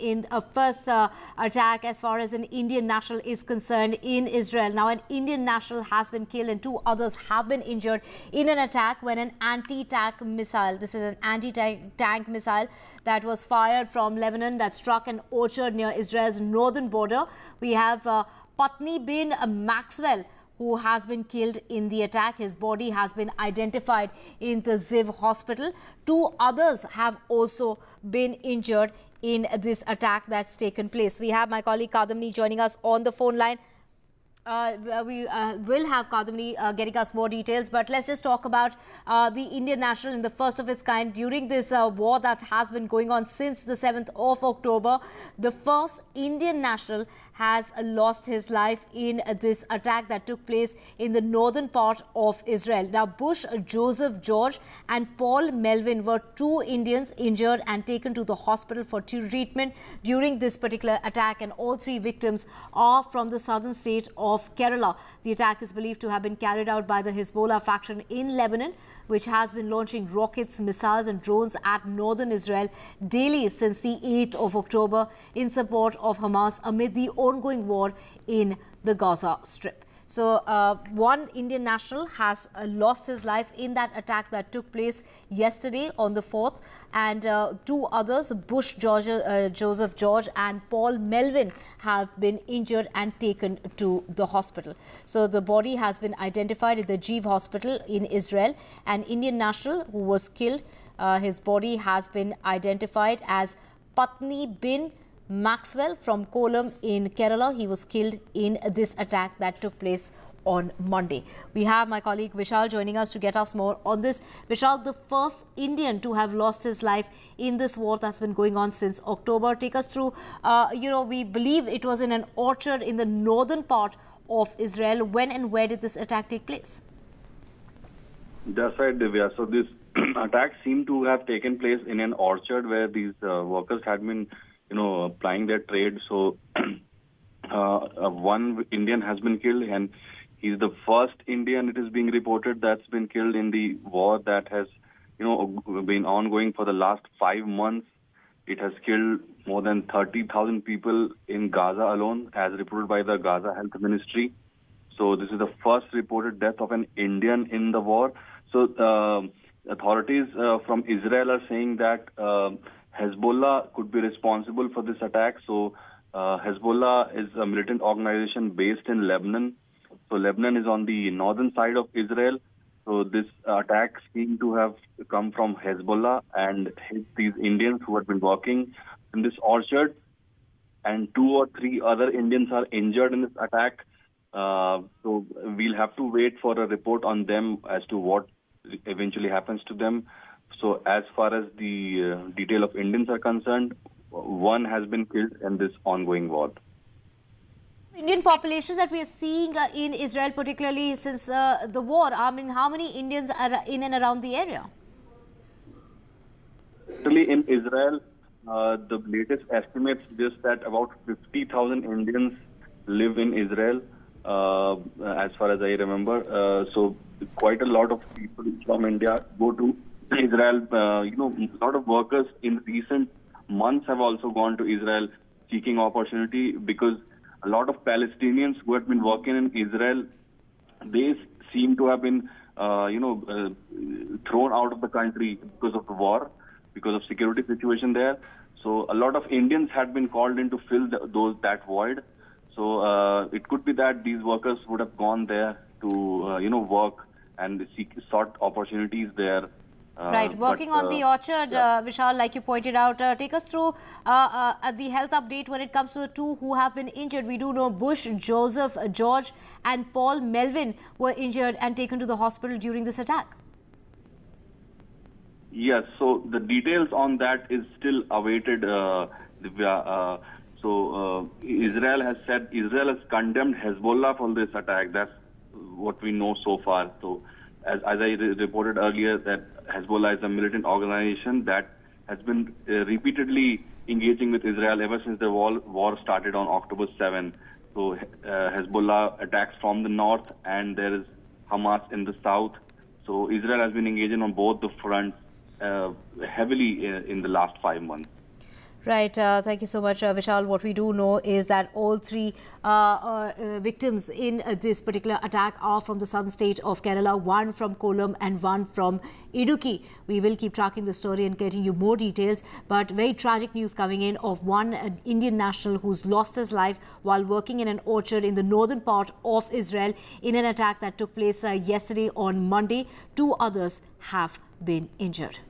in a first attack as far as an Indian national is concerned in Israel. Now, an Indian national has been killed and 2 others have been injured in an attack when an anti-tank missile, this is an anti-tank missile that was fired from Lebanon that struck an orchard near Israel's northern border. We have Patni bin Maxwell, who has been killed in the attack. His body has been identified in the Ziv hospital. 2 others have also been injured in this attack that's taken place. We have my colleague Kadamini joining us on the phone line. We will have Kadamini getting us more details, but let's just talk about the Indian national in the first of its kind during this war that has been going on since the 7th of October. The first Indian national has lost his life in this attack that took place in the northern part of Israel. Now, Bush Joseph George and Paul Melvin were 2 Indians injured and taken to the hospital for treatment during this particular attack, and all 3 victims are from the southern state of Kerala. The attack is believed to have been carried out by the Hezbollah faction in Lebanon, which has been launching rockets, missiles and drones at northern Israel daily since the 8th of October in support of Hamas amid the ongoing war in the Gaza Strip. So, 1 Indian national has lost his life in that attack that took place yesterday on the 4th, and 2 others, Bush Joseph George and Paul Melvin, have been injured and taken to the hospital. So, the body has been identified at the Ziv hospital in Israel. An Indian national who was killed, his body has been identified as Patni bin Maxwell from Kollam in Kerala. He was killed in this attack that took place on Monday. We have my colleague Vishal joining us to get us more on this. Vishal, the first Indian to have lost his life in this war that's been going on since October. Take us through, we believe it was in an orchard in the northern part of Israel. When and where did this attack take place? That's right, Divya. So this attack seemed to have taken place in an orchard where these workers had been plying their trade. So 1 Indian has been killed, and he's the first Indian, it is being reported, that's been killed in the war that has been ongoing for the last 5 months. It has killed more than 30,000 people in Gaza alone, as reported by the Gaza Health Ministry. So this is the first reported death of an Indian in the war. So authorities from Israel are saying that Hezbollah could be responsible for this attack. So Hezbollah is a militant organization based in Lebanon. So Lebanon is on the northern side of Israel. So this attack seemed to have come from Hezbollah and hit these Indians who had been working in this orchard. And 2 or 3 other Indians are injured in this attack. So we'll have to wait for a report on them as to what eventually happens to them. So as far as the detail of Indians are concerned, 1 has been killed in this ongoing war. Indian population that we are seeing in Israel, particularly since the war, I mean, how many Indians are in and around the area? Actually, in Israel, the latest estimates suggest that about 50,000 Indians live in Israel, as far as I remember. So quite a lot of people from India go to Israel. A lot of workers in recent months have also gone to Israel seeking opportunity, because a lot of Palestinians who had been working in Israel, they seem to have been, thrown out of the country because of the war, because of security situation there. So a lot of Indians had been called in to fill that void. So it could be that these workers would have gone there to, work and sought opportunities there. Right, working on the orchard, Vishal, like you pointed out. Take us through the health update when it comes to the 2 who have been injured. We do know Bush Joseph George and Paul Melvin were injured and taken to the hospital during this attack. Yes, so the details on that is still awaited, Divya. Israel has condemned Hezbollah for this attack. That's what we know so far. So as I reported earlier, that Hezbollah is a militant organization that has been repeatedly engaging with Israel ever since the war started on October 7. So Hezbollah attacks from the north, and there is Hamas in the south. So Israel has been engaging on both the fronts heavily in the last 5 months. Right. Thank you so much, Vishal. What we do know is that all three victims in this particular attack are from the southern state of Kerala, one from Kollam and one from Idukki. We will keep tracking the story and getting you more details. But very tragic news coming in of an Indian national who's lost his life while working in an orchard in the northern part of Israel in an attack that took place yesterday on Monday. 2 others have been injured.